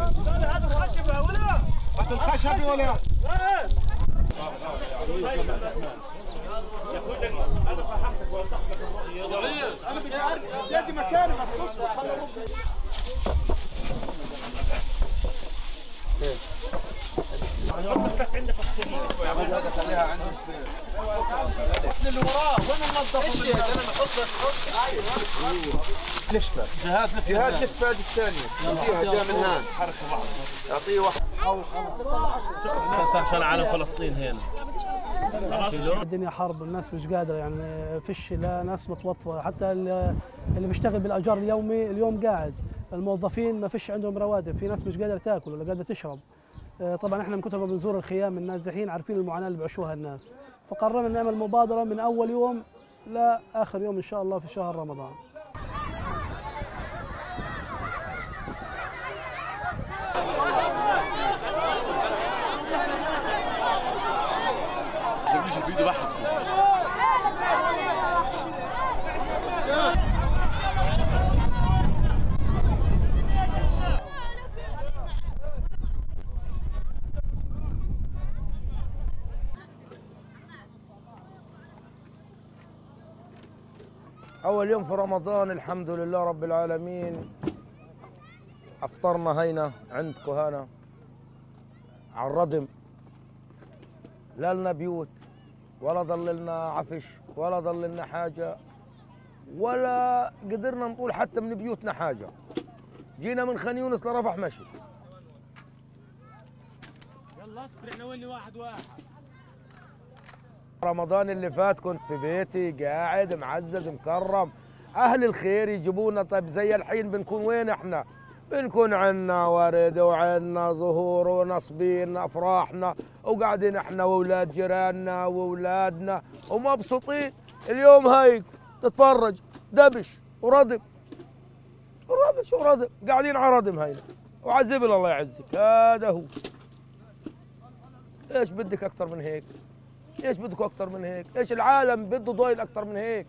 هذا الخشب يا ولا؟ هذا الخشب ولا؟ يا اخوي انا فهمتك ووضحت لك الرؤيه. انا بدي اعرف بدي مكاني مخصوص خلي الرز. بس عندك هذا خليها عندي اللي وراه وين المنظف؟ انا لفه جهاد لفه الثانيه فيها جاء من هان حركه بعض اعطيه واحد عشان على فلسطين هنا. الدنيا حرب، الناس مش قادره، يعني فيش لا ناس متوظفه، حتى اللي بيشتغل بالاجار اليومي اليوم قاعد، الموظفين ما فيش عندهم رواتب، في ناس مش قادره تاكل ولا قادره تشرب. طبعا احنا من كتب بنزور الخيام النازحين عارفين المعاناه اللي بيعيشوها الناس، فقررنا نعمل مبادره من اول يوم لاخر يوم ان شاء الله في شهر رمضان. مش الفيديو بحث فيه. أول يوم في رمضان الحمد لله رب العالمين، أفطرنا هينا عند كهانة على الردم، لا لنا بيوت ولا ضل لنا عفش ولا ضل لنا حاجة ولا قدرنا نقول حتى من بيوتنا حاجة. جينا من خان يونس لرفح مشي. يلا اسرع نولي واحد. رمضان اللي فات كنت في بيتي قاعد معزز مكرم، اهل الخير يجيبونا. طيب زي الحين بنكون وين احنا؟ بنكون عنا ورد وعنا زهور ونصبين افراحنا وقاعدين احنا واولاد جيراننا واولادنا ومبسوطين. اليوم هيك تتفرج دبش وردم قاعدين على ردم هينا وعزبل الله يعزك. هذا هو. ايش بدك اكثر من هيك؟ ايش بدكم اكثر من هيك؟ ايش العالم بده ضويل اكثر من هيك؟